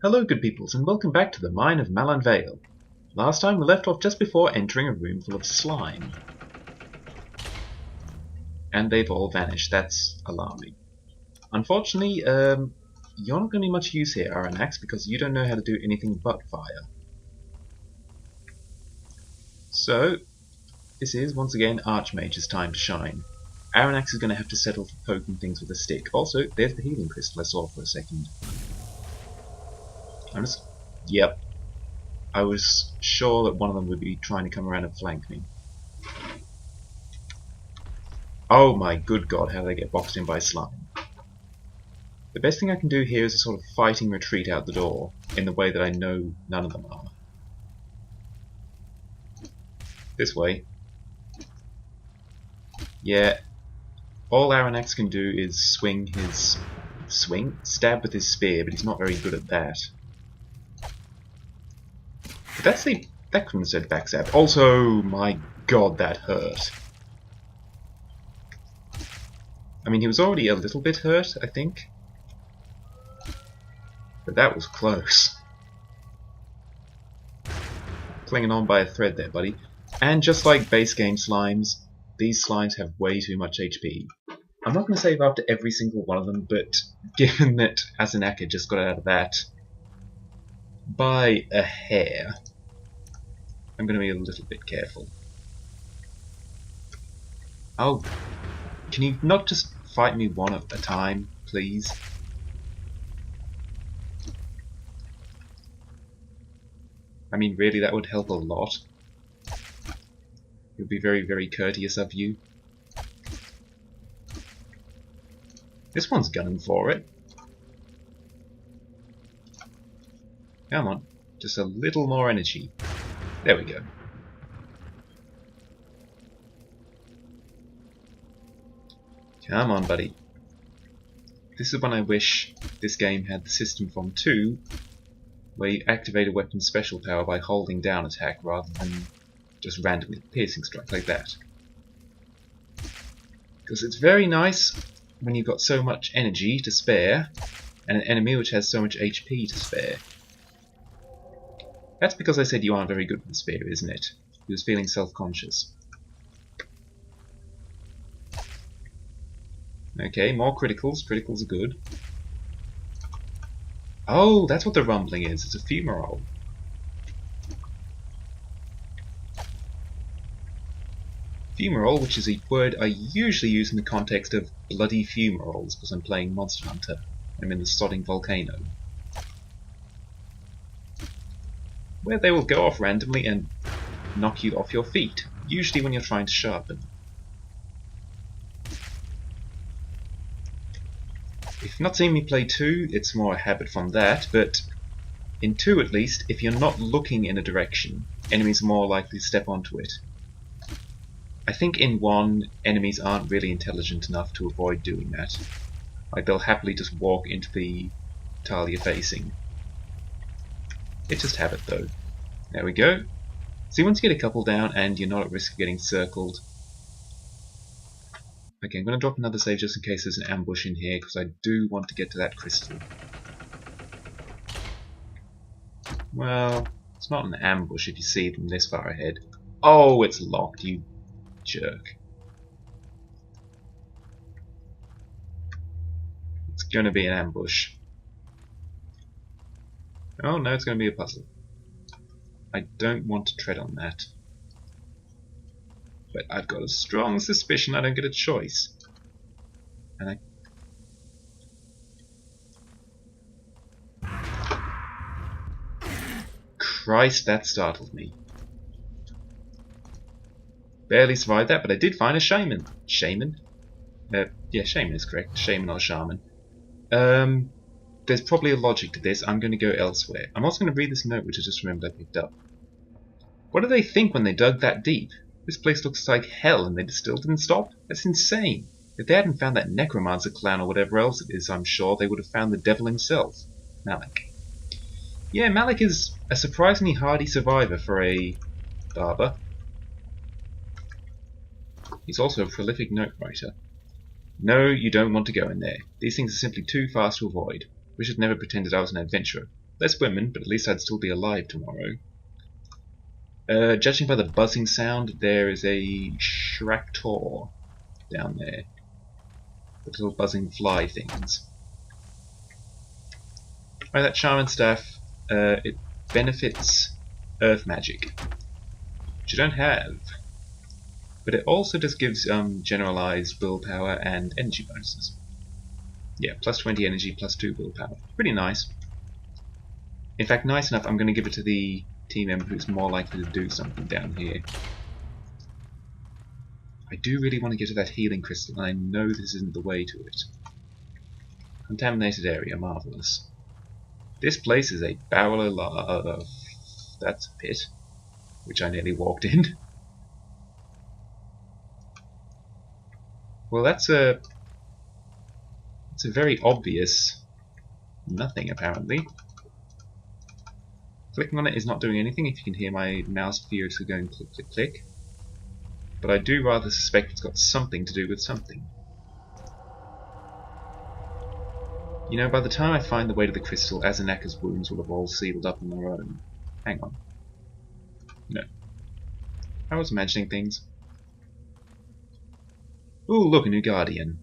Hello good peoples and welcome back to the mine of Malan Vael. Last time we left off just before entering a room full of slime. And they've all vanished, that's alarming. Unfortunately, you're not going to be much use here, Aranax, because you don't know how to do anything but fire. So, this is once again Archmage's time to shine. Aranax is going to have to settle for poking things with a stick. Also, there's the healing crystal I saw for a second. Yep. I was sure that one of them would be trying to come around and flank me. Oh my good god, how did I get boxed in by slime? The best thing I can do here is a sort of fighting retreat out the door, in the way that I know none of them are. This way. Yeah. All Aranax can do is stab with his spear, but he's not very good at that. But that couldn't have said backstab. Also, my god, that hurt. I mean, he was already a little bit hurt, I think. But that was close. Clinging on by a thread there, buddy. And just like base game slimes, these slimes have way too much HP. I'm not going to save after every single one of them, but given that Asanaka just got out of that by a hair, I'm going to be a little bit careful. Oh, can you not just fight me one at a time, please? I mean, really, that would help a lot. It would be very, very courteous of you. This one's gunning for it. Come on, just a little more energy. There we go. Come on, buddy. This is when I wish this game had the system from 2, where you activate a weapon's special power by holding down attack rather than just randomly piercing strike like that. Because it's very nice when you've got so much energy to spare, and an enemy which has so much HP to spare. That's because I said you aren't very good with the spear, isn't it? He was feeling self-conscious. Okay, more criticals. Criticals are good. Oh, that's what the rumbling is. It's a fumarole. Fumarole, which is a word I usually use in the context of bloody fumaroles, because I'm playing Monster Hunter. I'm in the sodding volcano, where they will go off randomly and knock you off your feet, usually when you're trying to sharpen. If you've not seen me play 2, it's more a habit from that, but in 2 at least, if you're not looking in a direction, enemies are more likely to step onto it. I think in 1, enemies aren't really intelligent enough to avoid doing that. Like, they'll happily just walk into the tile you're facing. It's just habit though. There we go. See, once you get a couple down and you're not at risk of getting circled. Okay, I'm going to drop another save just in case there's an ambush in here, because I do want to get to that crystal. Well, it's not an ambush if you see them this far ahead. Oh, it's locked, you jerk. It's going to be an ambush. Oh no, it's going to be a puzzle. I don't want to tread on that. But I've got a strong suspicion I don't get a choice. And Christ, that startled me. Barely survived that, but I did find a shaman. Shaman? Yeah, shaman is correct. Shaman or shaman. There's probably a logic to this. I'm going to go elsewhere. I'm also going to read this note, which I just remembered I picked up. What did they think when they dug that deep? This place looks like hell and they still didn't stop? That's insane. If they hadn't found that necromancer clown or whatever else it is, I'm sure they would have found the devil himself. Malik. Yeah, Malik is a surprisingly hardy survivor for a barber. He's also a prolific note writer. No, you don't want to go in there. These things are simply too fast to avoid. Wish I'd never pretended I was an adventurer. less women, but at least I'd still be alive tomorrow. Judging by the buzzing sound, there is a Shractor down there. The little buzzing fly things. Right, that Shaman Staff, it benefits Earth Magic, which I don't have. But it also just gives generalized willpower and energy bonuses. Yeah, plus 20 energy, plus 2 willpower. Pretty nice. In fact, nice enough, I'm going to give it to the team member who's more likely to do something down here. I do really want to get to that healing crystal, and I know this isn't the way to it. Contaminated area, marvellous. This place is a barrel of... that's a pit, which I nearly walked in. Well, it's a very obvious nothing, apparently. Clicking on it is not doing anything, if you can hear my mouse furiously going click, click, click. But I do rather suspect it's got something to do with something. You know, by the time I find the way to the crystal, Azanaka's wounds will have all sealed up on their own. Hang on. No. I was imagining things. Ooh, look, a new guardian.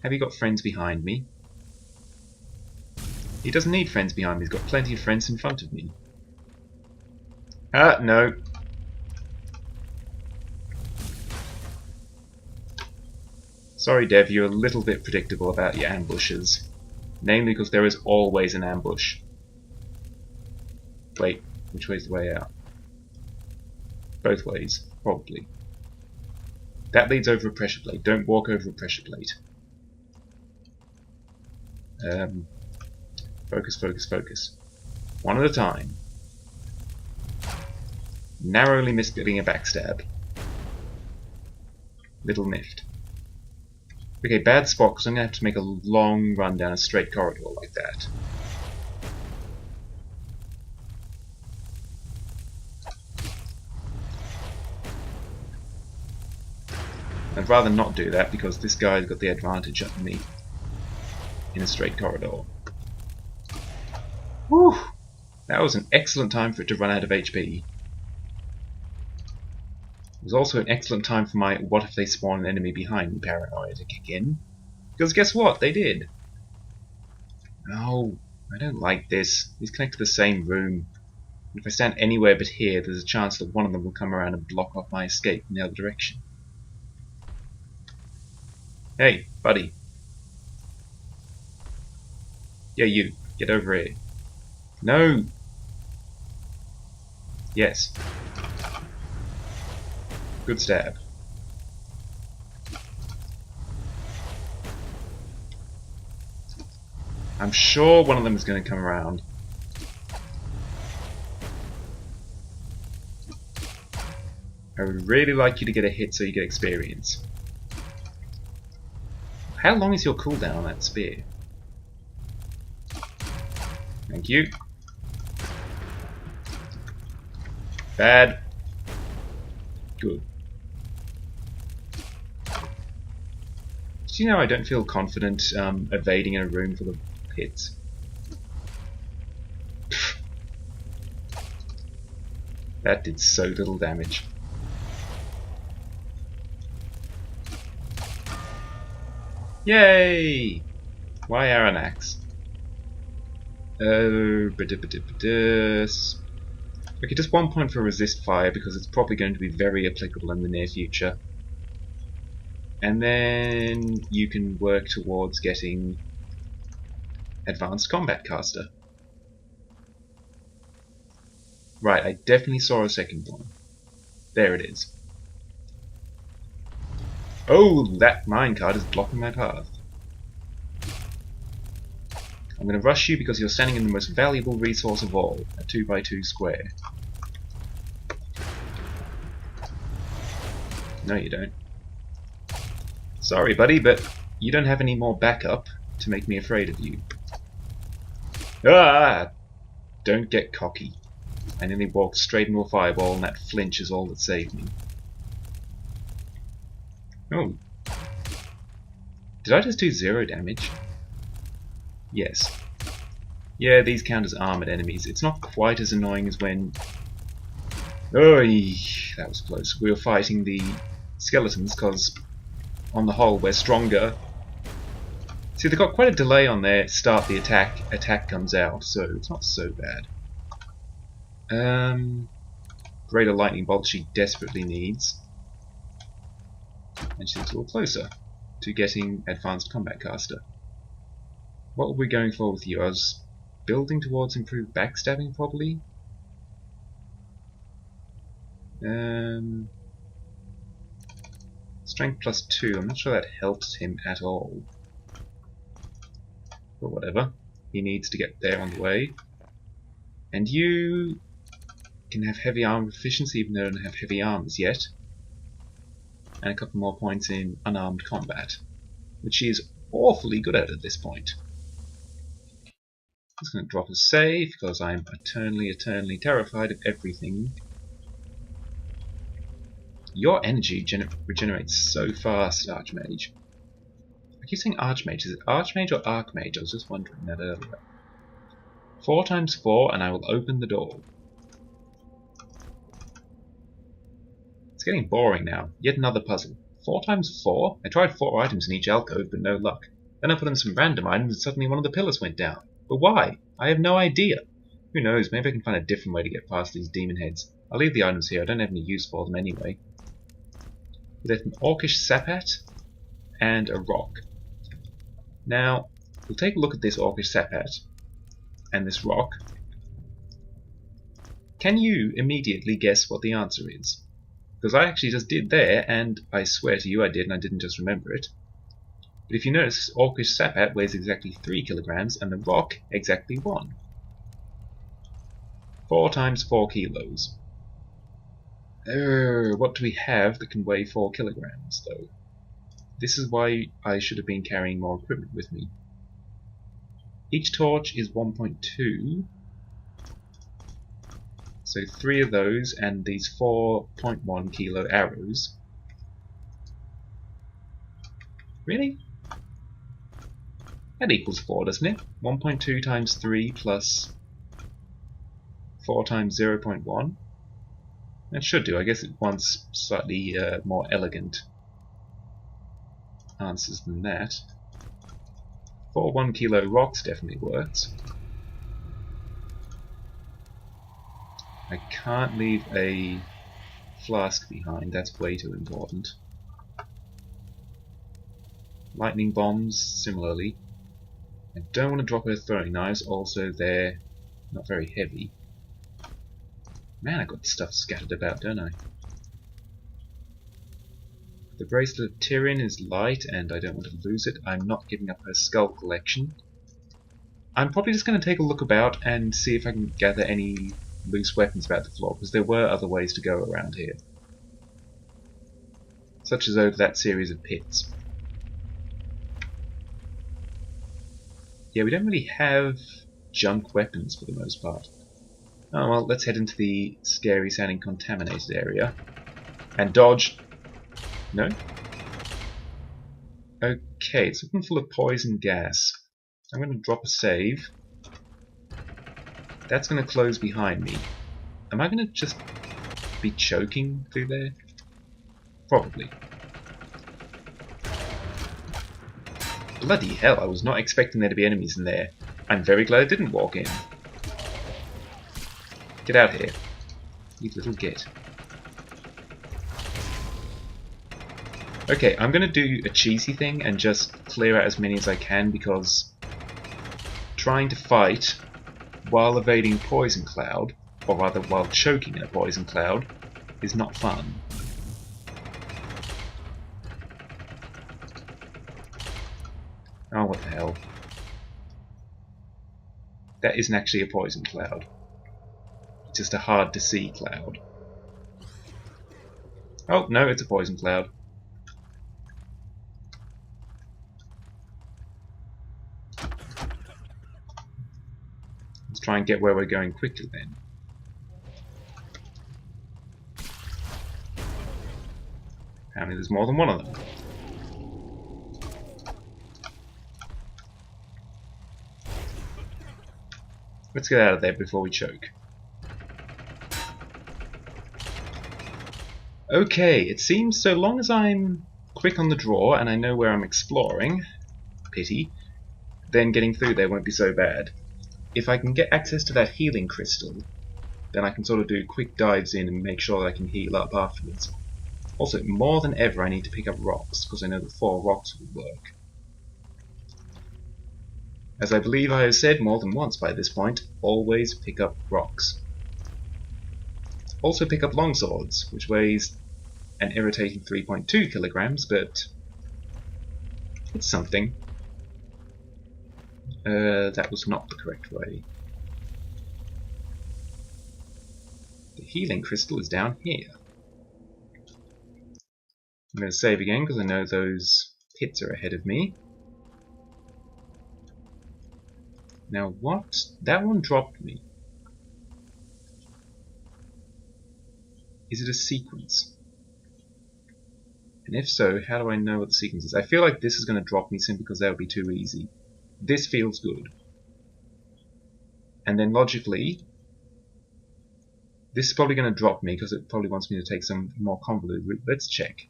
Have you got friends behind me? He doesn't need friends behind me, he's got plenty of friends in front of me. Ah, no. Sorry, Dev, you're a little bit predictable about your ambushes. Namely because there is always an ambush. Wait, which way's the way out? Both ways, probably. That leads over a pressure plate. Don't walk over a pressure plate. Focus, focus, focus. One at a time. Narrowly missed getting a backstab. Little miffed. Okay, bad spot, because I'm going to have to make a long run down a straight corridor like that. I'd rather not do that, because this guy's got the advantage of me in a straight corridor. Whew! That was an excellent time for it to run out of HP. It was also an excellent time for my what if they spawn an enemy behind me paranoia to kick in. Because guess what? They did. No, I don't like this. These connect to the same room. If I stand anywhere but here, there's a chance that one of them will come around and block off my escape in the other direction. Hey, buddy. Yeah, you. Get over here. No! Yes. Good stab. I'm sure one of them is going to come around. I would really like you to get a hit so you get experience. How long is your cooldown on that spear? Thank you. Bad. Good. Do you know I don't feel confident evading in a room full of pits? That did so little damage. Yay! Why Aranax? Okay, just 1 point for resist fire because it's probably going to be very applicable in the near future. And then you can work towards getting Advanced Combat Caster. Right, I definitely saw a second one. There it is. Oh, that minecart is blocking my path. I'm going to rush you because you're standing in the most valuable resource of all, a 2x2 square. No, you don't. Sorry, buddy, but you don't have any more backup to make me afraid of you. Ah! Don't get cocky. I nearly walked straight into a fireball, and that flinch is all that saved me. Oh. Did I just do 0 damage? Yes. Yeah, these count as armoured enemies. It's not quite as annoying as when... Oh, that was close. We were fighting the skeletons, because on the whole we're stronger. See, they've got quite a delay on their start the attack comes out, so it's not so bad. Greater lightning bolt she desperately needs. And she's a little closer to getting advanced combat caster. What were we going for with you? I was building towards improved backstabbing, probably. Strength +2. I'm not sure that helps him at all. But whatever. He needs to get there on the way. And you can have heavy armor efficiency even though I don't have heavy armors yet. And a couple more points in unarmed combat, which she is awfully good at this point. Just going to drop a save because I'm eternally terrified of everything. Your energy regenerates so fast, Archmage. I keep saying Archmage. Is it Archmage or Archmage? I was just wondering that earlier. 4 times 4 and I will open the door. It's getting boring now. Yet another puzzle. 4 times 4? I tried 4 items in each alcove, but no luck. Then I put in some random items and suddenly one of the pillars went down. But why? I have no idea. Who knows, maybe I can find a different way to get past these demon heads. I'll leave the items here, I don't have any use for them anyway. There's an orcish sappat and a rock. Now, we'll take a look at this orcish sappat and this rock. Can you immediately guess what the answer is? Because I actually just did there, and I swear to you I did, and I didn't just remember it. But if you notice, this orcish sappat weighs exactly 3 kilograms, and the rock exactly 1. 4 times 4 kilos. What do we have that can weigh 4 kilograms, though? This is why I should have been carrying more equipment with me. Each torch is 1.2. So 3 of those, and these 4.1 kilo arrows. Really? That equals 4, doesn't it? 1.2 times 3 plus 4 times 0.1. That should do. I guess it wants slightly more elegant answers than that. 4 1 kilo rocks definitely works. I can't leave a flask behind, that's way too important. Lightning bombs, similarly. I don't want to drop her throwing knives, also they're not very heavy. Man, I've got stuff scattered about, don't I? The bracelet of Tyrion is light and I don't want to lose it. I'm not giving up her skull collection. I'm probably just going to take a look about and see if I can gather any loose weapons about the floor, because there were other ways to go around here. Such as over that series of pits. Yeah, we don't really have junk weapons for the most part. Oh well, let's head into the scary sounding contaminated area. And dodge. No? Okay, it's looking full of poison gas. I'm going to drop a save. That's going to close behind me. Am I going to just be choking through there? Probably. Bloody hell, I was not expecting there to be enemies in there. I'm very glad I didn't walk in. Get out here, you little git. Okay, I'm going to do a cheesy thing and just clear out as many as I can, because trying to fight while evading poison cloud, or rather while choking in a poison cloud, is not fun. Oh, what the hell. That isn't actually a poison cloud. It's just a hard to see cloud. Oh, no, it's a poison cloud. Let's try and get where we're going quickly then. Apparently there's more than one of them. Let's get out of there before we choke. Okay, it seems so long as I'm quick on the draw and I know where I'm exploring, pity, then getting through there won't be so bad. If I can get access to that healing crystal, then I can sort of do quick dives in and make sure that I can heal up afterwards. Also, more than ever I need to pick up rocks, because I know that 4 rocks will work. As I believe I have said more than once by this point, always pick up rocks. Also pick up longswords, which weighs an irritating 3.2 kilograms, but it's something. That was not the correct way. The healing crystal is down here. I'm going to save again because I know those pits are ahead of me. Now what? That one dropped me. Is it a sequence? And if so, how do I know what the sequence is? I feel like this is going to drop me simply because that would be too easy. This feels good. And then logically, this is probably going to drop me because it probably wants me to take some more convoluted route. Let's check.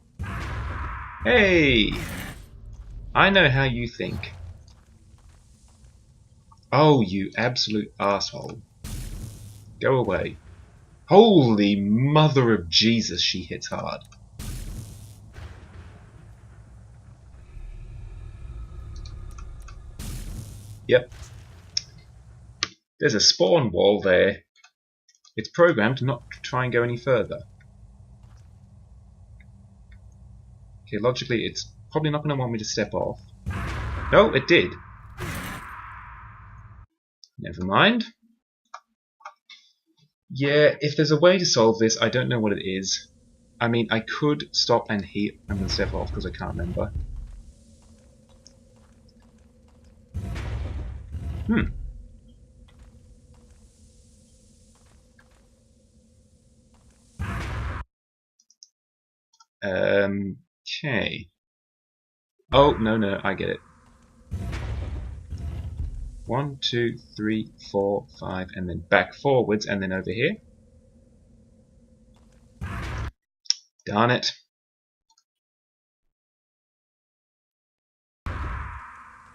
Hey! I know how you think. Oh, you absolute asshole. Go away. Holy mother of Jesus, she hits hard. Yep. There's a spawn wall there. It's programmed to not try and go any further. Okay, logically it's probably not going to want me to step off. No, it did. Never mind. Yeah, if there's a way to solve this, I don't know what it is. I mean, I could stop and heal. I'm going to step off because I can't remember. Okay. Oh, no, I get it. 1, 2, 3, 4, 5, and then back forwards, and then over here. Darn it.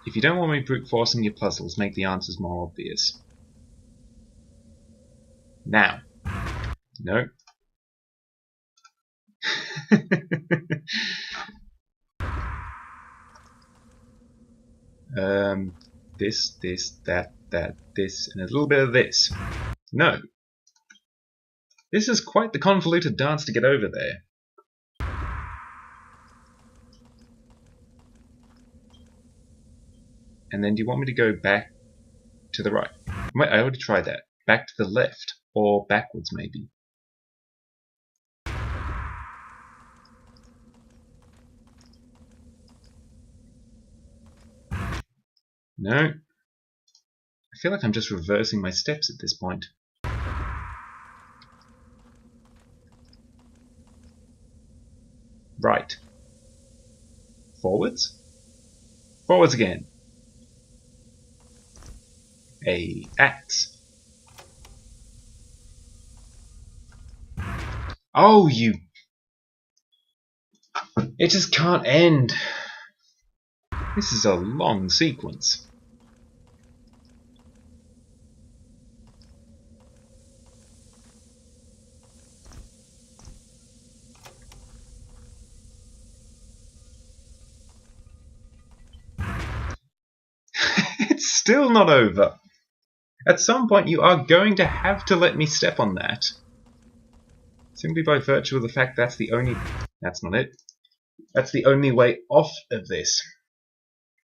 If you don't want me brute forcing your puzzles, make the answers more obvious. Now. No. This, that, this, and a little bit of this. No. This is quite the convoluted dance to get over there. And then do you want me to go back to the right? Wait, I already tried that. Back to the left. Or backwards, maybe. No. I feel like I'm just reversing my steps at this point. Right. Forwards? Forwards again. A axe. Oh, you... It just can't end. This is a long sequence. It's still not over. At some point you are going to have to let me step on that. Simply by virtue of the fact that's the only... That's not it. That's the only way off of this.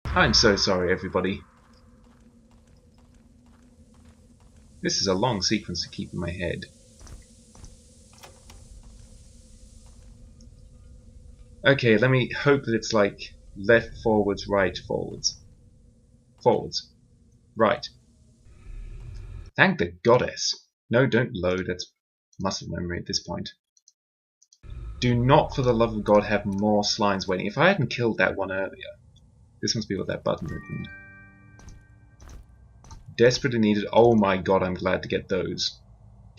I'm so sorry, everybody. This is a long sequence to keep in my head. Okay, let me hope that it's like left, forwards, right, forwards. Forwards. Right. Thank the goddess. No, don't load. That's muscle memory at this point. Do not, for the love of God, have more slimes waiting. If I hadn't killed that one earlier... This must be what that button opened. Desperately needed. Oh my god, I'm glad to get those.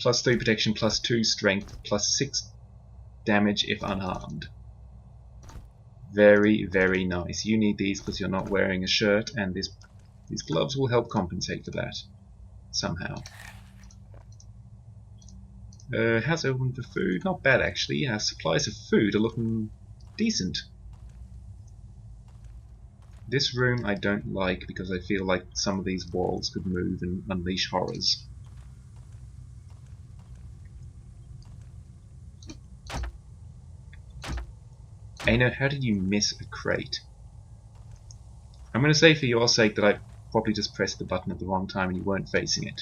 +3 protection, +2 strength, +6 damage if unharmed. Very, very nice. You need these because you're not wearing a shirt, and these gloves will help compensate for that. Somehow. How's everyone for food? Not bad actually. Our supplies of food are looking decent. This room I don't like because I feel like some of these walls could move and unleash horrors. Aino, how did you miss a crate? I'm going to say for your sake that I probably just pressed the button at the wrong time and you weren't facing it.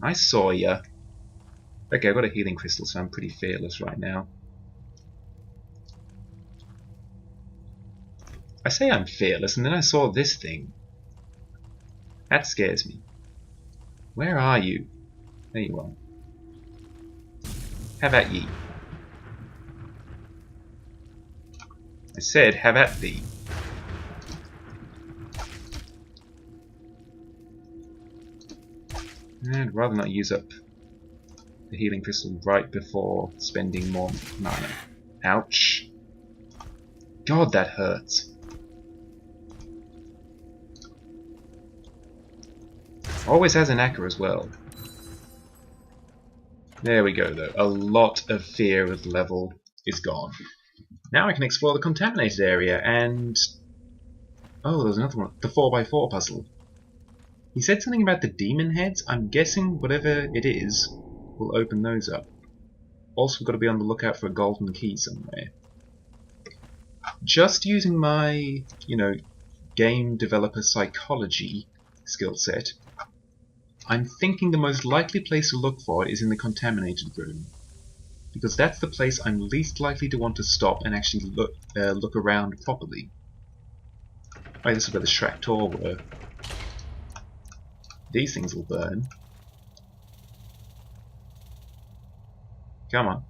I saw ya. Okay, I've got a healing crystal, so I'm pretty fearless right now. I say I'm fearless, and then I saw this thing. That scares me. Where are you? There you are. Have at ye. I said, have at thee. I'd rather not use up the healing crystal right before spending more mana. Ouch. God, that hurts. Always has an Acker as well. There we go though. A lot of fear with level is gone. Now I can explore the contaminated area and... Oh, there's another one. The 4x4 puzzle. He said something about the demon heads. I'm guessing whatever it is will open those up. Also, we've got to be on the lookout for a golden key somewhere. Just using my, game developer psychology skill set, I'm thinking the most likely place to look for it is in the contaminated room. Because that's the place I'm least likely to want to stop and actually look around properly. Oh, this is where the Shractor were. These things will burn. Come on.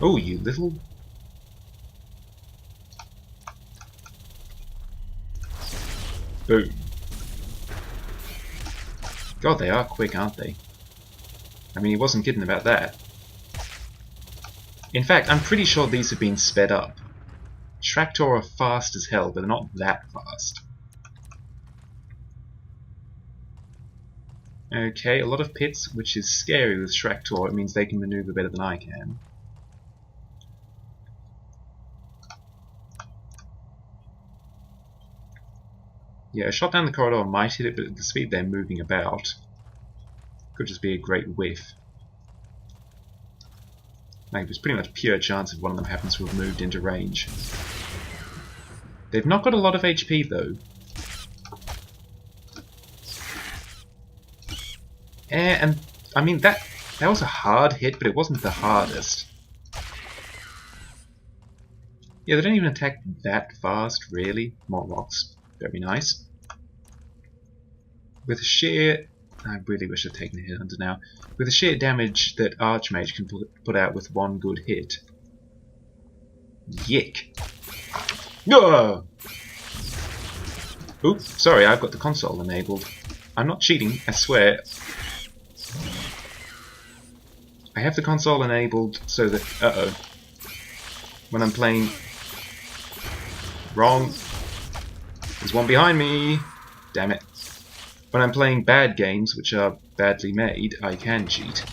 Oh, you little... Boom. God, they are quick, aren't they? I mean, he wasn't kidding about that. In fact, I'm pretty sure these have been sped up. Shractor are fast as hell, but they're not that fast. Okay, a lot of pits, which is scary with Shractor. It means they can maneuver better than I can. Yeah, a shot down the corridor might hit it, but at the speed they're moving about, could just be a great whiff. Like, there's pretty much pure chance if one of them happens to have moved into range. They've not got a lot of HP though. And I mean that was a hard hit, but it wasn't the hardest. Yeah, they don't even attack that fast, really. More rocks, very nice. With sheer, I really wish I'd taken a hit under now. With the sheer damage that Archmage can put out with one good hit. Yick. No! Oops, sorry, I've got the console enabled. I'm not cheating, I swear. I have the console enabled so that... Uh-oh. When I'm playing... Wrong. There's one behind me. Damn it. When I'm playing bad games, which are badly made, I can cheat.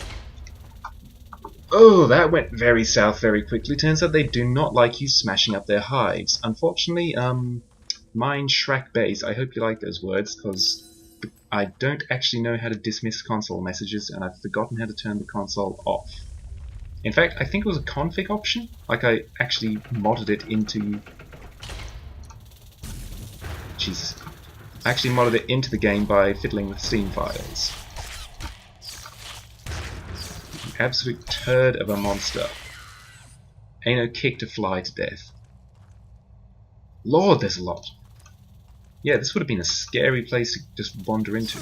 Oh, that went very south very quickly. Turns out they do not like you smashing up their hives. Unfortunately, mine Shrek base. I hope you like those words, because I don't actually know how to dismiss console messages, and I've forgotten how to turn the console off. In fact, I think it was a config option. Like, I actually modded it into... Jesus. I actually modded it into the game by fiddling with Steam files. An absolute turd of a monster. Ain't no kick to fly to death. Lord, there's a lot. Yeah, this would have been a scary place to just wander into.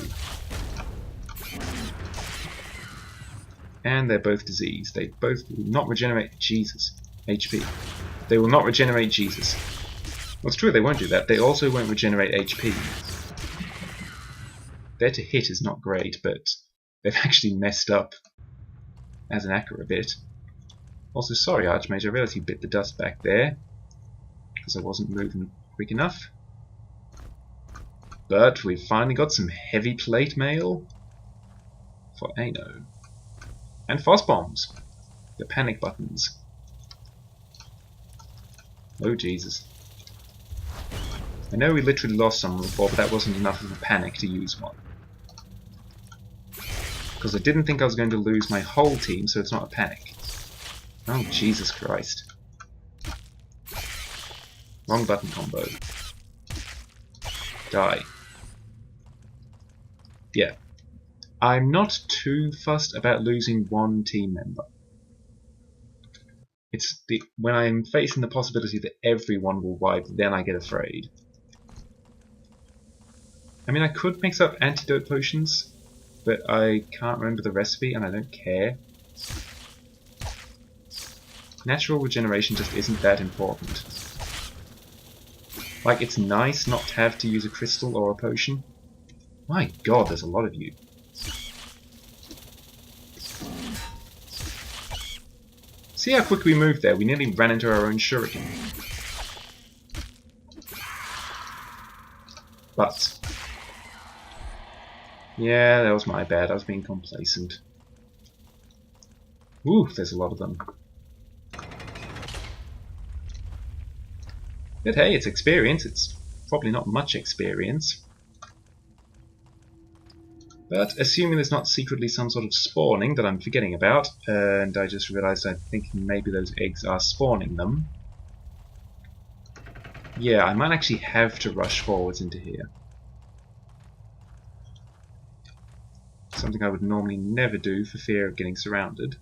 And they're both diseased. They both do not regenerate. Jesus. HP. They will not regenerate Jesus. Well, it's true, they won't do that. They also won't regenerate HP. Their to hit is not great, but they've actually messed up as an accurate a bit. Also, sorry, Archmage, I realised you bit the dust back there because I wasn't moving quick enough. But we've finally got some heavy plate mail for Ano. And Frost Bombs. The panic buttons. Oh Jesus. I know we literally lost someone before, but that wasn't enough of a panic to use one. Because I didn't think I was going to lose my whole team, so it's not a panic. Oh Jesus Christ. Wrong button combo. Die. Yeah. I'm not too fussed about losing one team member. It's when I'm facing the possibility that everyone will wipe, then I get afraid. I mean, I could mix up antidote potions, but I can't remember the recipe and I don't care. Natural regeneration just isn't that important. Like, it's nice not to have to use a crystal or a potion. My god, there's a lot of you. See how quick we moved there? We nearly ran into our own shuriken. But yeah, that was my bad. I was being complacent. Ooh, there's a lot of them. But hey, it's experience. It's probably not much experience. But assuming there's not secretly some sort of spawning that I'm forgetting about, and I just realised I'm thinking maybe those eggs are spawning them. Yeah, I might actually have to rush forwards into here. Something I would normally never do for fear of getting surrounded.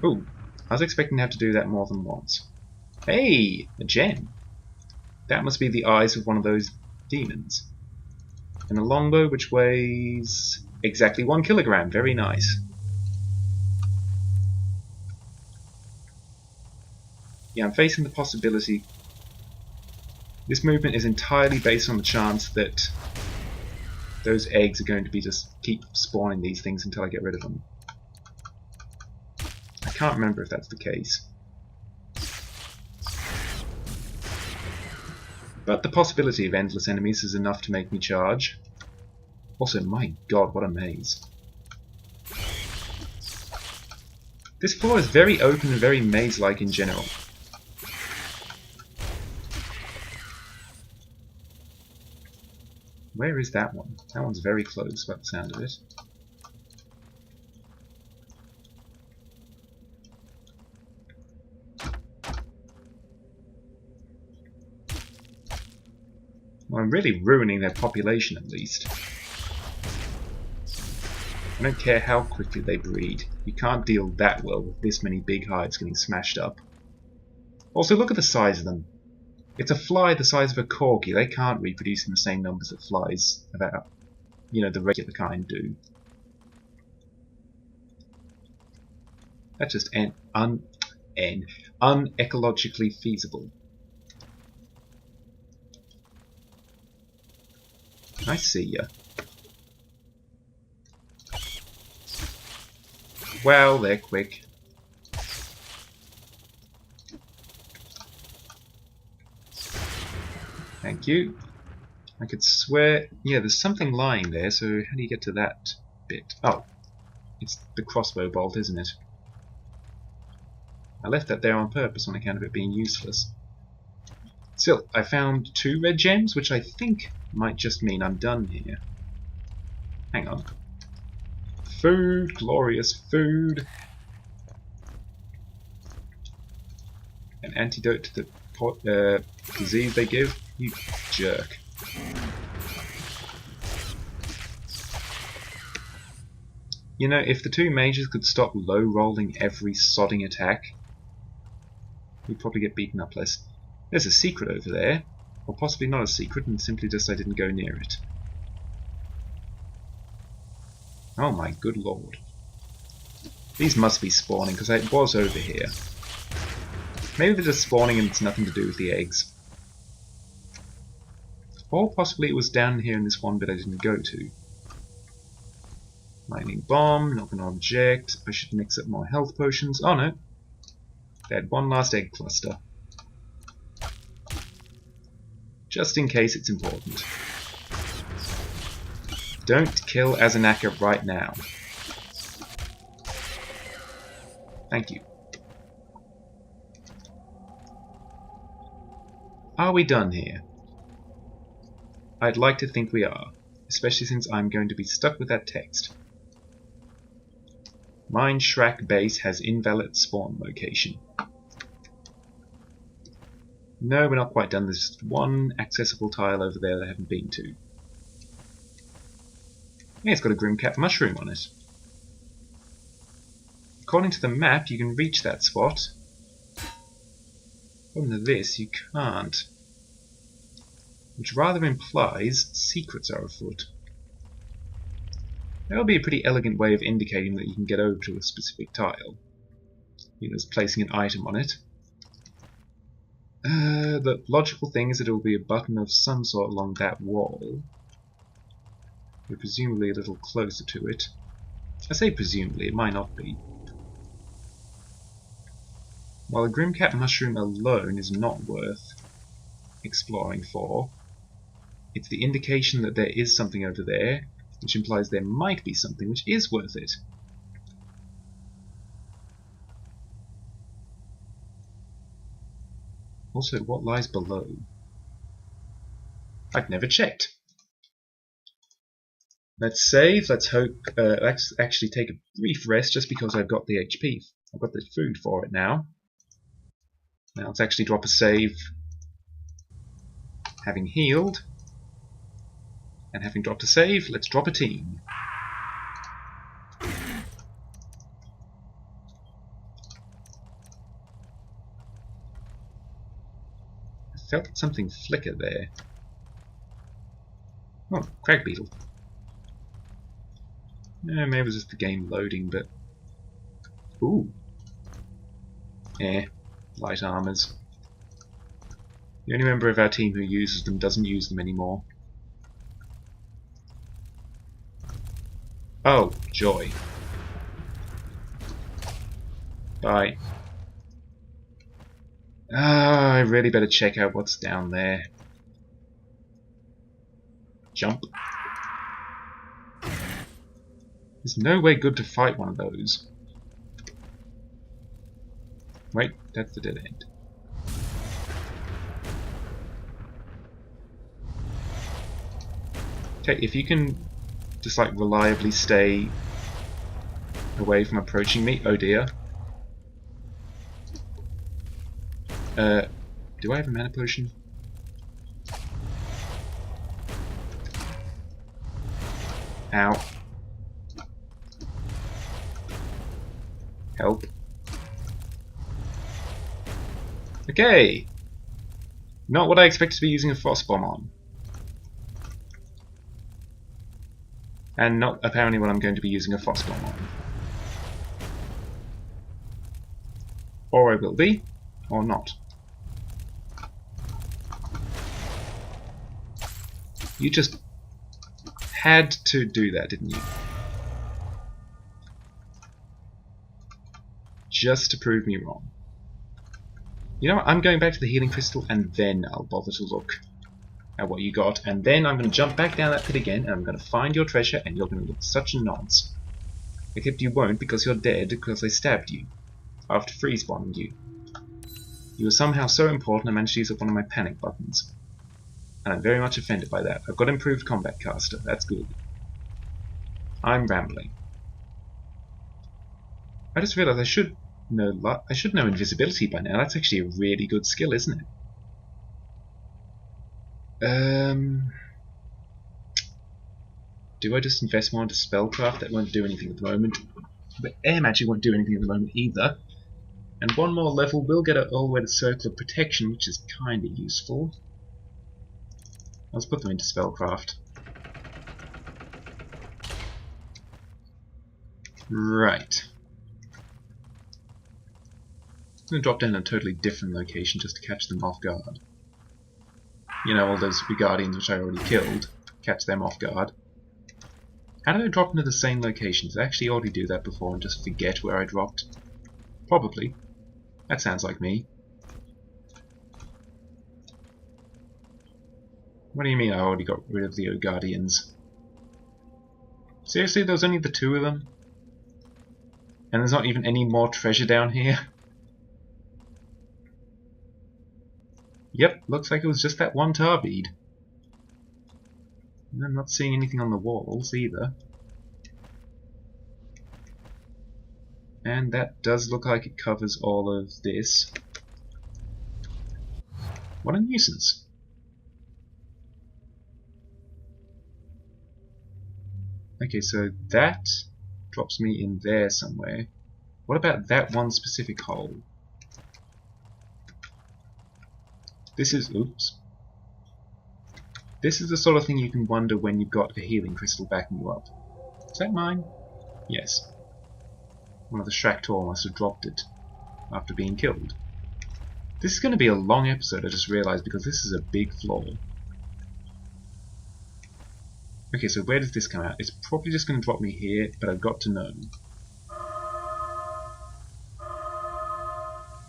Ooh, I was expecting to have to do that more than once. Hey, a gem. That must be the eyes of one of those demons. And a longbow which weighs exactly 1 kilogram. Very nice. Yeah, I'm facing the possibility. This movement is entirely based on the chance that those eggs are going to be just keep spawning these things until I get rid of them. I can't remember if that's the case. But the possibility of endless enemies is enough to make me charge. Also, my god, what a maze. This floor is very open and very maze-like in general. Where is that one? That one's very close by the sound of it. Well, I'm really ruining their population at least. I don't care how quickly they breed. You can't deal that well with this many big hives getting smashed up. Also, look at the size of them. It's a fly the size of a corgi. They can't reproduce in the same numbers that flies about, you know, the regular kind do. That's just unecologically feasible. I see ya. Well, they're quick. Thank you. I could swear... Yeah, there's something lying there, so how do you get to that bit? Oh, it's the crossbow bolt, isn't it? I left that there on purpose on account of it being useless. Still, I found 2 red gems, which I think might just mean I'm done here. Hang on. Food! Glorious food! An antidote to the disease they give? You jerk. You know, if the 2 mages could stop low-rolling every sodding attack, we'd probably get beaten up less. There's a secret over there. Or possibly not a secret, and simply just I didn't go near it. Oh my good lord. These must be spawning, because it was over here. Maybe they're just spawning and it's nothing to do with the eggs. Or possibly it was down here in this one bit I didn't go to. Lightning bomb, not going to object. I should mix up more health potions. Oh no. They had one last egg cluster. Just in case it's important. Don't kill Azanaka right now. Thank you. Are we done here? I'd like to think we are, especially since I'm going to be stuck with that text. Mine Shrek base has invalid spawn location. No, we're not quite done. There's just one accessible tile over there that I haven't been to. Yeah, it's got a Grimcap mushroom on it. According to the map, you can reach that spot. According to this, you can't. Which rather implies secrets are afoot. That would be a pretty elegant way of indicating that you can get over to a specific tile. You know, as placing an item on it. The logical thing is that it will be a button of some sort along that wall. We're presumably a little closer to it. I say presumably, it might not be. While a Grimcap mushroom alone is not worth exploring for, it's the indication that there is something over there, which implies there might be something which is worth it. Also, what lies below? I've never checked. Let's save, let's hope, let's actually take a brief rest just because I've got the HP. I've got the food for it now. Now let's actually drop a save, having healed. And having dropped a save, let's drop a team. I felt something flicker there. Oh, crag beetle. Maybe it was just the game loading, but... Ooh. Light armors. The only member of our team who uses them doesn't use them anymore. Oh, joy. Bye. I really better check out what's down there. Jump. There's no way good to fight one of those. Wait, that's the dead end. Okay, if you can just like reliably stay away from approaching me. Oh dear. Do I have a mana potion? Ow. Help. Okay! Not what I expected to be using a frost bomb on. And not apparently what I'm going to be using a frost bomb on. Or I will be, or not. You just had to do that, didn't you? Just to prove me wrong. You know what, I'm going back to the healing crystal and then I'll bother to look at what you got, and then I'm going to jump back down that pit again and I'm going to find your treasure and you're going to look such a nonce. Except you won't, because you're dead because I stabbed you after freeze bombing you. You were somehow so important I managed to use up one of my panic buttons. And I'm very much offended by that. I've got improved combat caster, that's good. I'm rambling. I just realised I should know invisibility by now. That's actually a really good skill, isn't it? Do I just invest more into spellcraft? That won't do anything at the moment. But air magic won't do anything at the moment either. And one more level will get it all the way to Circle of Protection, which is kinda useful. Let's put them into spellcraft. Right. I'm going to drop down in a totally different location just to catch them off guard. You know, all those Guardians which I already killed. Catch them off guard. How did I drop into the same location? Did I actually already do that before and just forget where I dropped? Probably. That sounds like me. What do you mean I already got rid of the Guardians? Seriously, there was only the two of them? And there's not even any more treasure down here? Yep, looks like it was just that one tar bead. And I'm not seeing anything on the walls either. And that does look like it covers all of this. What a nuisance. Okay, so that drops me in there somewhere. What about that one specific hole? This is... oops. This is the sort of thing you can wonder when you've got a healing crystal backing you up. Is that mine? Yes. One of the Shractor must have dropped it after being killed. This is going to be a long episode, I just realised, because this is a big flaw. Okay, so where does this come out? It's probably just going to drop me here, but I've got to know.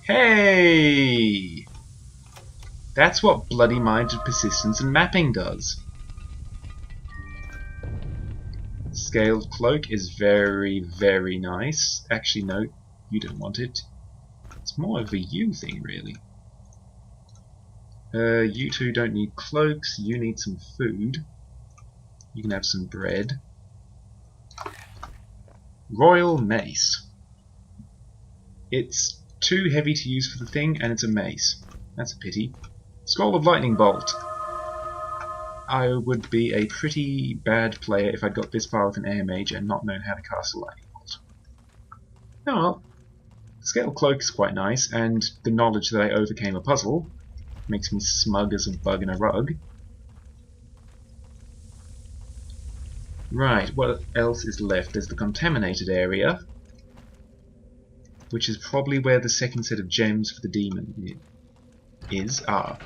Hey! That's what bloody-minded persistence and mapping does. Scaled cloak is very, very nice. Actually, no, you don't want it. It's more of a you thing, really. You two don't need cloaks, you need some food. You can have some bread. Royal Mace. It's too heavy to use for the thing, and it's a mace. That's a pity. Scroll of Lightning Bolt. I would be a pretty bad player if I'd got this far with an air mage and not known how to cast a Lightning Bolt. Oh well. Scale Cloak is quite nice, and the knowledge that I overcame a puzzle makes me smug as a bug in a rug. Right, what else is left? There's the contaminated area, which is probably where the second set of gems for the demon is. Ah.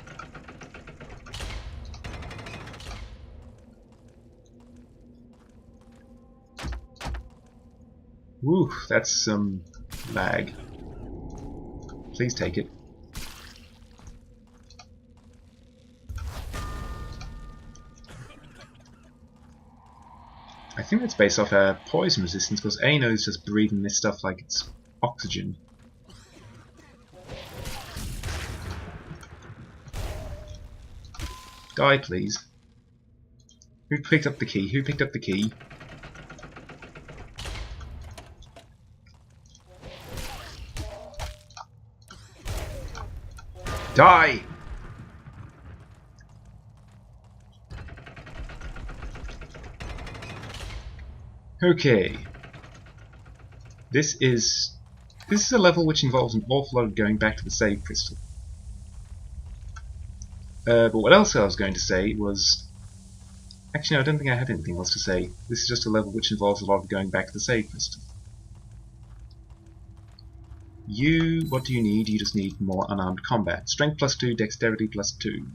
Woo, that's some lag. Please take it. I think that's based off our poison resistance, because Ano's just breathing this stuff like it's oxygen. Die, please. Who picked up the key? Who picked up the key? Die! Okay. This is a level which involves an awful lot of going back to the save crystal. But what else I was going to say was... Actually, no, I don't think I had anything else to say. This is just a level which involves a lot of going back to the save crystal. What do you need? You just need more unarmed combat. Strength +2, dexterity +2.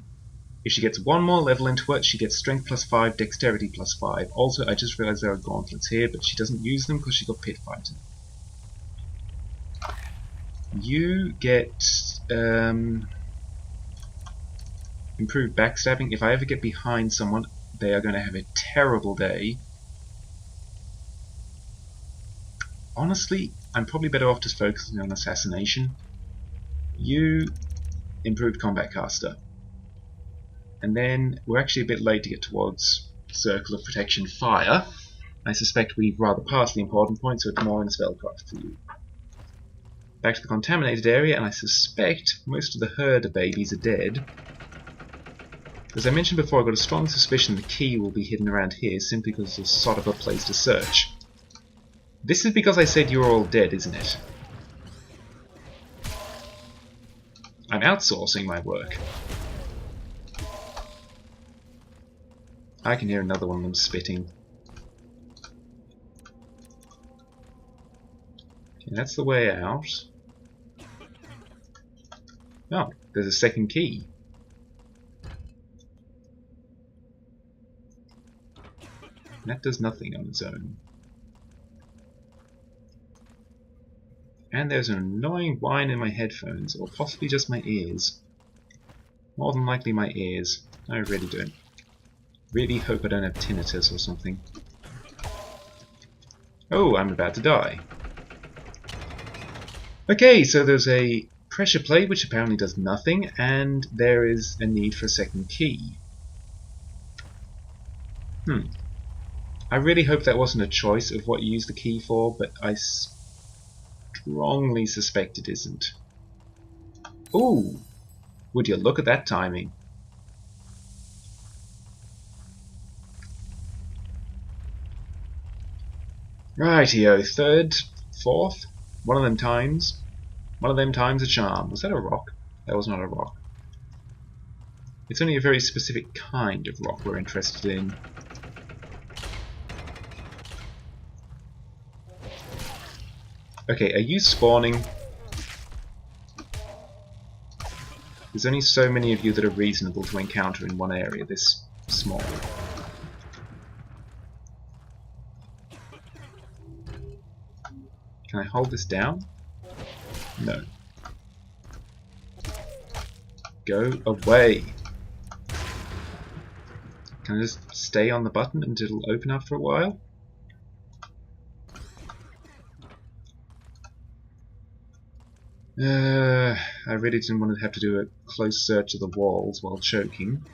If she gets one more level into it, she gets strength +5, dexterity +5. Also, I just realised there are gauntlets here, but she doesn't use them because she got pit fighter. You get improved backstabbing. If I ever get behind someone, they are going to have a terrible day. Honestly, I'm probably better off just focusing on assassination. You improved combat caster. And then we're actually a bit late to get towards Circle of Protection Fire. I suspect we've rather passed the important point, so it's more in spellcraft for you. Back to the contaminated area, and I suspect most of the herder babies are dead. As I mentioned before, I've got a strong suspicion the key will be hidden around here simply because it's a sort of a place to search. This is because I said you're all dead, isn't it? I'm outsourcing my work. I can hear another one of them spitting. And that's the way out. Oh, there's a second key. That does nothing on its own. And there's an annoying whine in my headphones, or possibly just my ears. More than likely my ears. I really hope I don't have tinnitus or something. Oh, I'm about to die. Okay, so there's a pressure plate which apparently does nothing, and there is a need for a second key. I really hope that wasn't a choice of what you use the key for, but I strongly suspect it isn't. Ooh! Would you look at that timing? Rightio, third, fourth, one of them times a charm. Was that a rock? That was not a rock. It's only a very specific kind of rock we're interested in. Okay, are you spawning? There's only so many of you that are reasonable to encounter in one area this small. Can I hold this down? No. Go away! Can I just stay on the button until it'll open after a while? I really didn't want to have to do a close search of the walls while choking.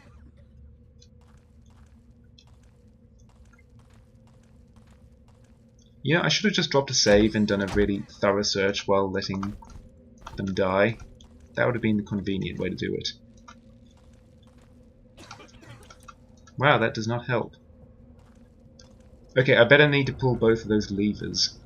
You know, I should have just dropped a save and done a really thorough search while letting them die. That would have been the convenient way to do it. Wow, that does not help. Okay, I better need to pull both of those levers.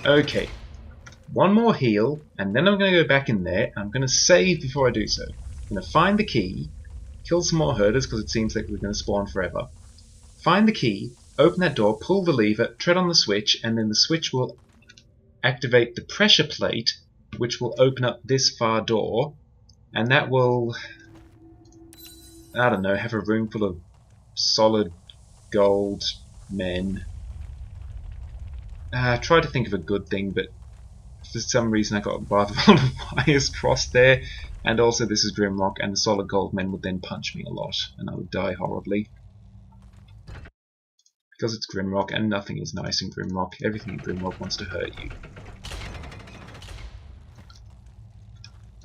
Okay, one more heal, and then I'm going to go back in there. I'm going to save before I do so. I'm going to find the key, kill some more herders because it seems like we're going to spawn forever. Find the key, open that door, pull the lever, tread on the switch, and then the switch will activate the pressure plate, which will open up this far door, and that will, I don't know, have a room full of solid gold men. I tried to think of a good thing, but for some reason I got rather a lot of wires crossed there, and also this is Grimrock, and the solid gold men would then punch me a lot, and I would die horribly. Because it's Grimrock, and nothing is nice in Grimrock. Everything in Grimrock wants to hurt you.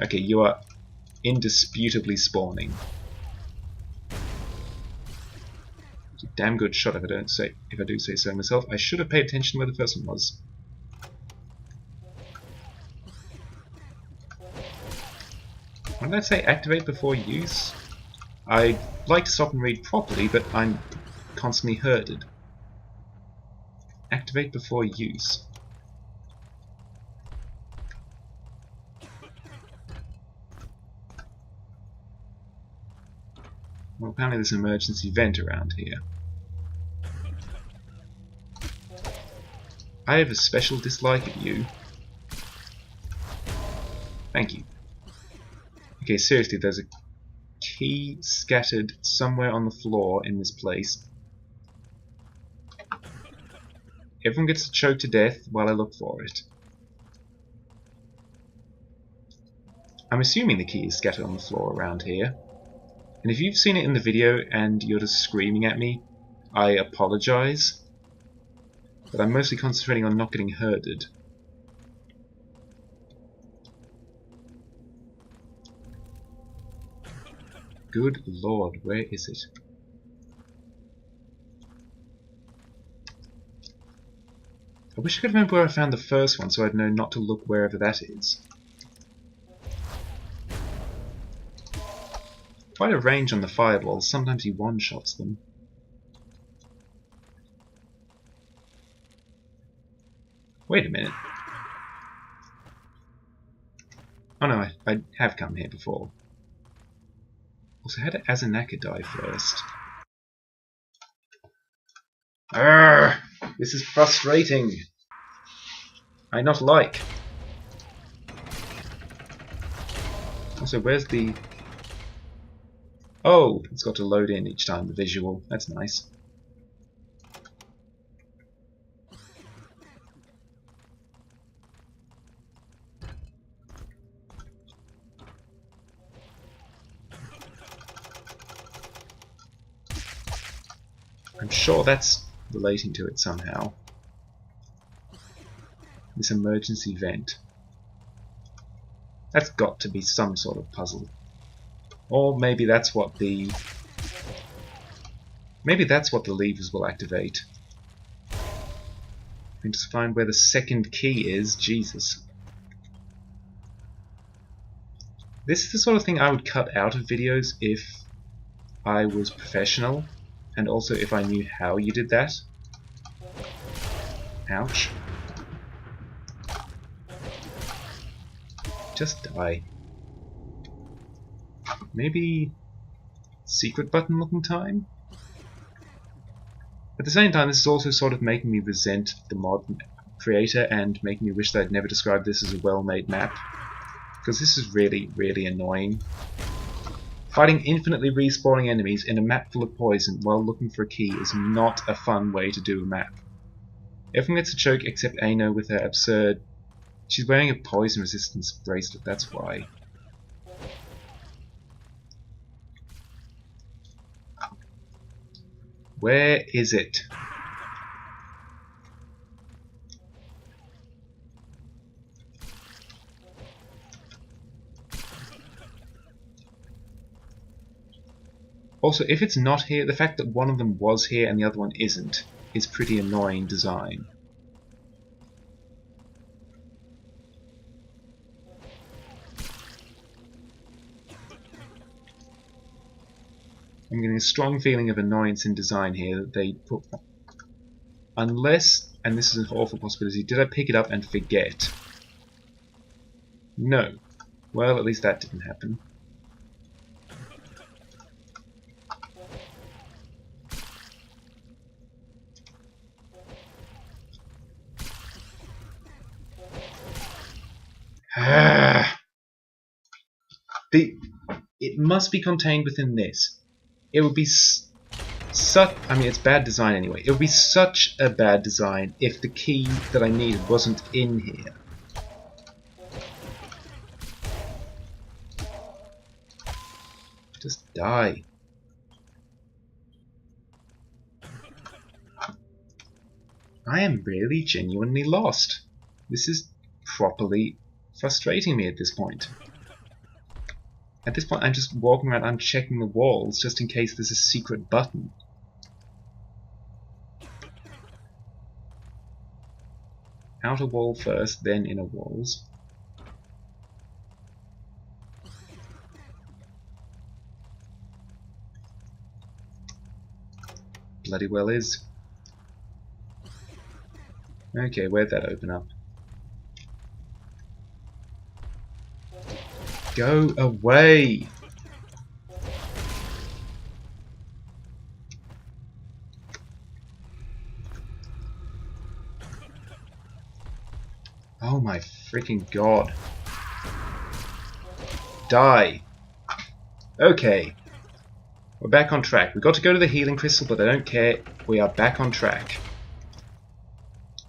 Okay, you are indisputably spawning. It's a damn good shot if I do say so myself. I should have paid attention where the first one was. When did I say activate before use? I'd like to stop and read properly, but I'm constantly herded. Activate before use. Well, apparently there's an emergency vent around here. I have a special dislike of you. Thank you. Okay, seriously, there's a key scattered somewhere on the floor in this place. Everyone gets choked to death while I look for it. I'm assuming the key is scattered on the floor around here. And if you've seen it in the video and you're just screaming at me, I apologize. But I'm mostly concentrating on not getting herded. Good lord, where is it? I wish I could remember where I found the first one so I'd know not to look wherever that is. Quite a range on the fireballs, sometimes he one-shots them. Wait a minute. I have come here before. Also, how did Azanaka die first? Arrgh! This is frustrating. I not like. Also, where's the... Oh, it's got to load in each time, the visual. That's nice. I'm sure that's relating to it somehow. This emergency vent. That's got to be some sort of puzzle. Or maybe that's what the... Maybe that's what the levers will activate. I can just find where the second key is. Jesus. This is the sort of thing I would cut out of videos if I was professional. And also if I knew how you did that. Ouch. Just die. Maybe secret button looking time? At the same time, this is also sort of making me resent the mod creator and making me wish that I'd never described this as a well-made map. Because this is really, really annoying. Fighting infinitely respawning enemies in a map full of poison while looking for a key is not a fun way to do a map. Everyone gets a choke except Aino with her absurd... She's wearing a poison resistance bracelet, that's why. Where is it? Also, if it's not here, the fact that one of them was here and the other one isn't is pretty annoying design. I'm getting a strong feeling of annoyance in design here that they put... Unless, and this is an awful possibility, did I pick it up and forget? No. Well, at least that didn't happen. It must be contained within this. It would be I mean, it's bad design anyway. It would be such a bad design if the key that I needed wasn't in here. Just die. I am really genuinely lost. This is properly frustrating me at this point. At this point, I'm just walking around, I'm checking the walls just in case there's a secret button. Outer wall first, then inner walls. Bloody well is. Okay, where'd that open up? Go away! Oh my freaking god. Die. Okay. We're back on track. We've got to go to the healing crystal, but I don't care. We are back on track.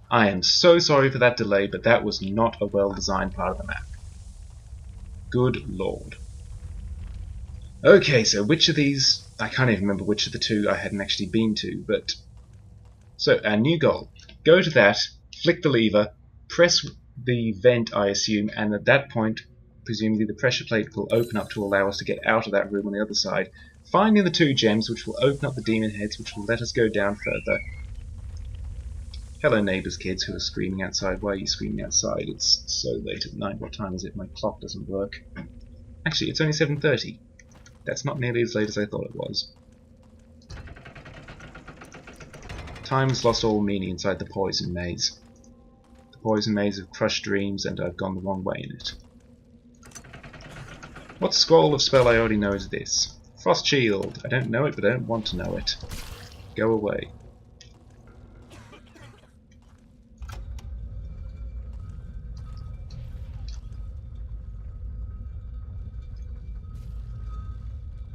I am so sorry for that delay, but that was not a well-designed part of the map. Good lord. Okay, so which of these... I can't even remember which of the two I hadn't actually been to, but... So, our new goal. Go to that, flick the lever, press the vent, I assume, and at that point, presumably the pressure plate will open up to allow us to get out of that room on the other side, finding the 2 gems, which will open up the demon heads, which will let us go down further. Hello neighbours, kids who are screaming outside. Why are you screaming outside? It's so late at night. What time is it? My clock doesn't work. Actually, it's only 7:30. That's not nearly as late as I thought it was. Time has lost all meaning inside the poison maze. The poison maze of crushed dreams, and I've gone the wrong way in it. What scroll of spell I already know is this? Frost Shield. I don't know it, but I don't want to know it. Go away.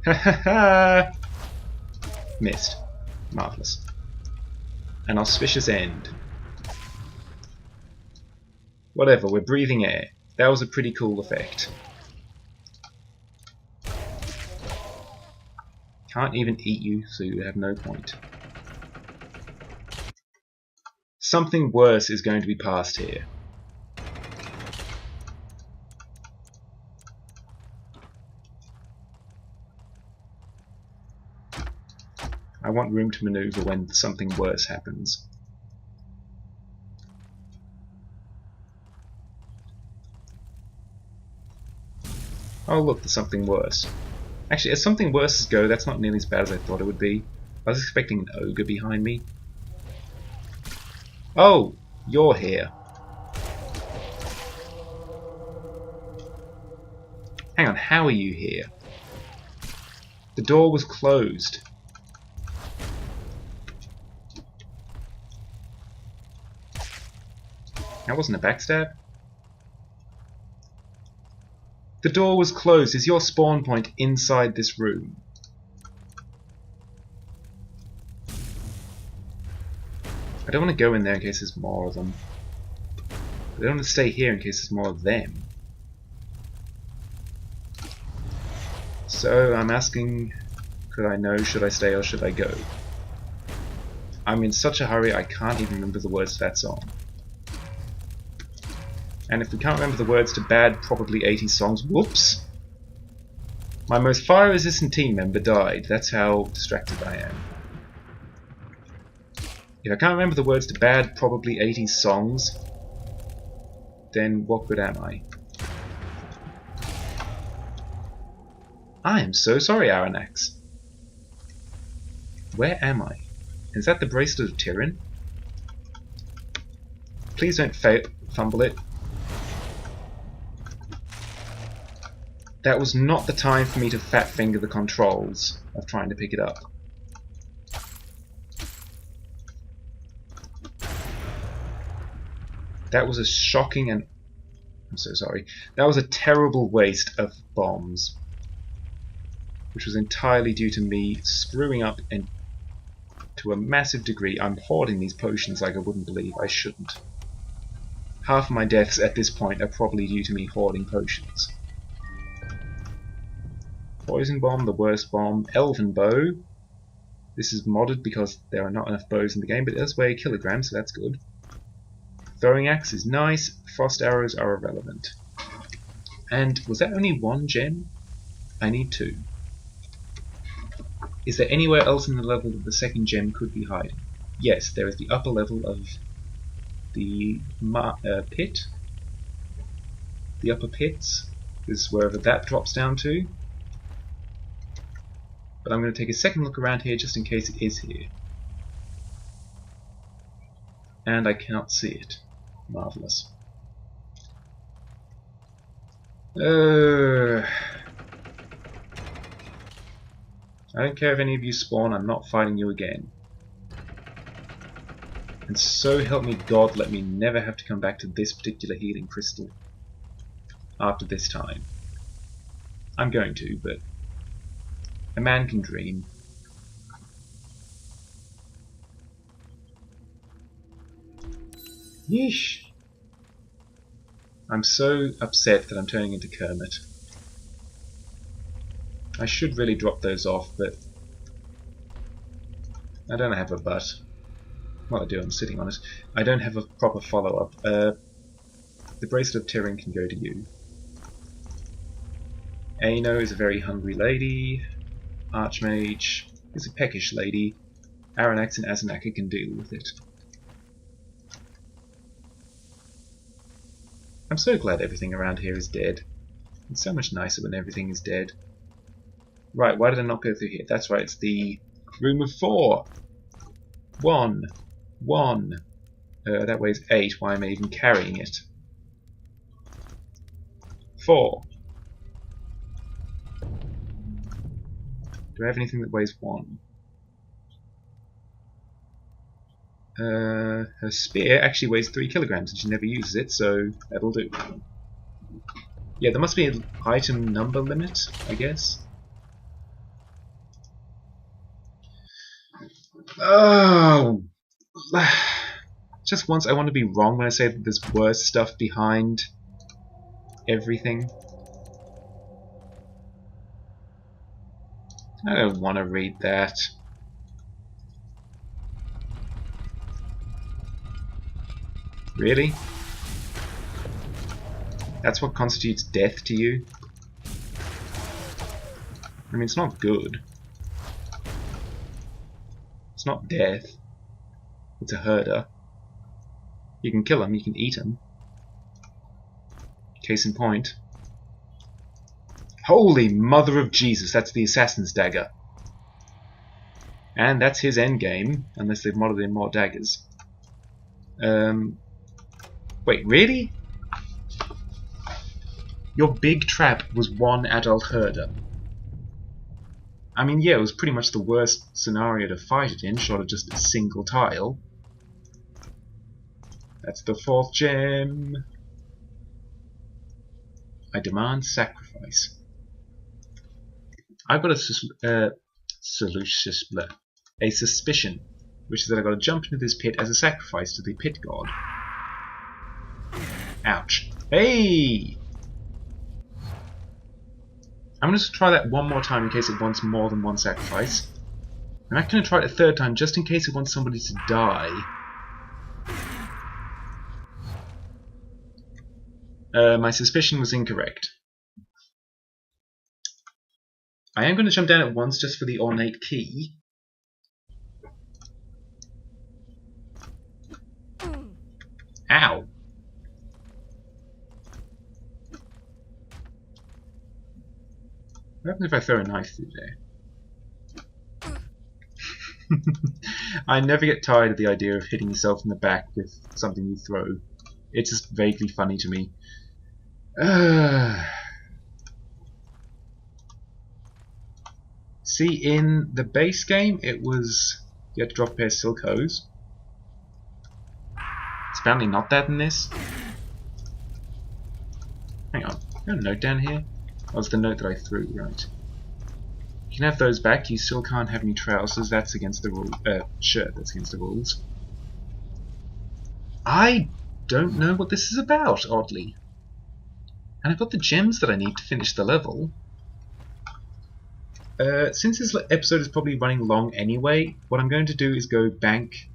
Ha ha ha! Missed. Marvellous. An auspicious end. Whatever, we're breathing air. That was a pretty cool effect. Can't even eat you, so you have no point. Something worse is going to be passed here. I want room to maneuver when something worse happens. Oh look, there's something worse. Actually, as something worse go, that's not nearly as bad as I thought it would be. I was expecting an ogre behind me. Oh! You're here. Hang on, how are you here? The door was closed. That wasn't a backstab. The door was closed. Is your spawn point inside this room? I don't want to go in there in case there's more of them. I don't want to stay here in case there's more of them. So I'm asking, could I know, should I stay or should I go? I'm in such a hurry I can't even remember the words to that song. And if we can't remember the words to bad, probably 80s songs, whoops! My most fire-resistant team member died. That's how distracted I am. If I can't remember the words to bad, probably 80s songs, then what good am I? I am so sorry, Aranax. Where am I? Is that the Bracelet of Tyrion? Please don't fumble it. That was not the time for me to fat finger the controls of trying to pick it up. That was a shocking and... I'm so sorry. That was a terrible waste of bombs. Which was entirely due to me screwing up and to a massive degree. I'm hoarding these potions like I wouldn't believe. I shouldn't. Half of my deaths at this point are probably due to me hoarding potions. Poison bomb, the worst bomb. Elven bow. This is modded because there are not enough bows in the game, but it does weigh a kilogram, so that's good. Throwing axe is nice. Frost arrows are irrelevant. And was that only one gem? I need two. Is there anywhere else in the level that the second gem could be hiding? Yes, there is the upper level of the pit. The upper pits is wherever that drops down to. But I'm going to take a second look around here just in case it is here. And I cannot see it. Marvellous. I don't care if any of you spawn, I'm not fighting you again. And so help me God, let me never have to come back to this particular healing crystal after this time. I'm going to, but a man can dream. Yeesh. I'm so upset that I'm turning into Kermit. I should really drop those off, but I don't have a butt. Well, I do, I'm sitting on it. I don't have a proper follow-up. The Bracelet of Tyrion can go to you. Aino is a very hungry lady. Archmage is a peckish lady. Aranax and Azanaka can deal with it. I'm so glad everything around here is dead. It's so much nicer when everything is dead. Right, why did I not go through here? That's right, it's the room of 4. 1. That weighs 8. Why am I even carrying it? 4. Do I have anything that weighs 1? Her spear actually weighs 3 kilograms and she never uses it, so that'll do. Yeah, there must be an item number limit, I guess. Oh! Just once I want to be wrong when I say that there's worse stuff behind everything. I don't want to read that. Really? That's what constitutes death to you? I mean, it's not good. It's not death. It's a herder. You can kill him, you can eat him. Case in point. Holy Mother of Jesus, that's the Assassin's Dagger. And that's his endgame, unless they've modded in more daggers. Wait, really? Your big trap was 1 adult herder. I mean, yeah, it was pretty much the worst scenario to fight it in, short of just a single tile. That's the 4th gem. I demand sacrifice. I've got a suspicion, which is that I've got to jump into this pit as a sacrifice to the pit god. Ouch. Hey! I'm going to try that one more time in case it wants more than 1 sacrifice. I'm not going to try it a 3rd time just in case it wants somebody to die. My suspicion was incorrect. I am going to jump down at once just for the ornate key. Ow! What happens if I throw a knife through there? I never get tired of the idea of hitting yourself in the back with something you throw. It's just vaguely funny to me. See, in the base game, it was you had to drop a pair of silk hose. It's apparently not that in this. Hang on, I got a note down here. That was the note that I threw, right? You can have those back. You still can't have any trousers. That's against the rule. Shirt. That's against the rules. I don't know what this is about, oddly. And I've got the gems that I need to finish the level. Since this episode is probably running long anyway, what I'm going to do is go bank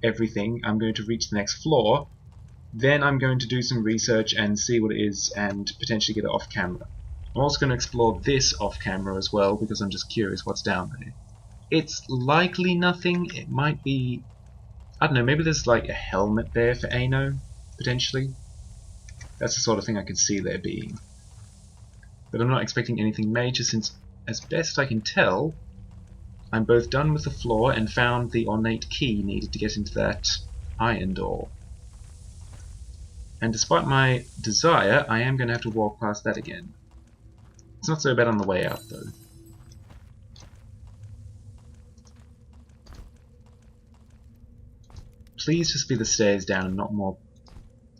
everything. I'm going to reach the next floor. Then I'm going to do some research and see what it is and potentially get it off camera. I'm also going to explore this off camera as well because I'm just curious what's down there. It's likely nothing. It might be... I don't know, maybe there's like a helmet there for Ano, potentially. That's the sort of thing I could see there being. But I'm not expecting anything major since, as best I can tell, I'm both done with the floor and found the ornate key needed to get into that iron door. And despite my desire, I am going to have to walk past that again. It's not so bad on the way out, though. Please just be the stairs down and not more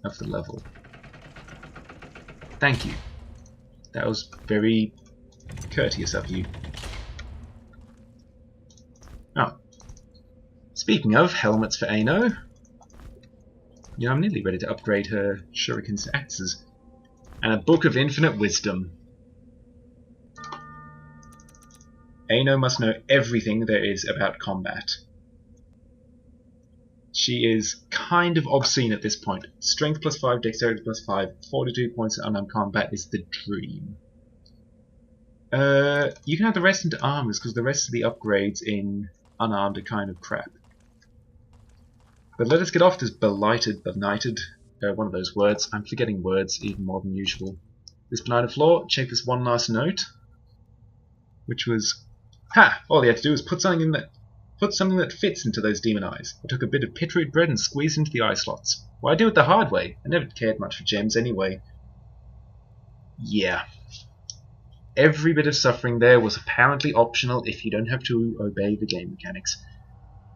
of the level. Thank you. That was very courteous of you. Oh. Speaking of helmets for Ano, you know, I'm nearly ready to upgrade her shurikens to axes. And a book of infinite wisdom. Ano must know everything there is about combat. She is kind of obscene at this point. Strength plus 5, dexterity plus 5, 42 points in unarmed combat is the dream. You can have the rest into armors because the rest of the upgrades in unarmed are kind of crap. But let us get off this benighted, one of those words. I'm forgetting words even more than usual. This benighted floor, check this one last note, which was, all you had to do was put something that fits into those demon eyes. I took a bit of pit root bread and squeezed into the eye slots. Well, I do it the hard way. I never cared much for gems anyway. Yeah. every bit of suffering there was apparently optional if you don't have to obey the game mechanics.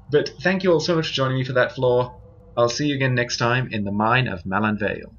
But thank you all so much for joining me for that flaw. I'll see you again next time in the mine of Malan Vael.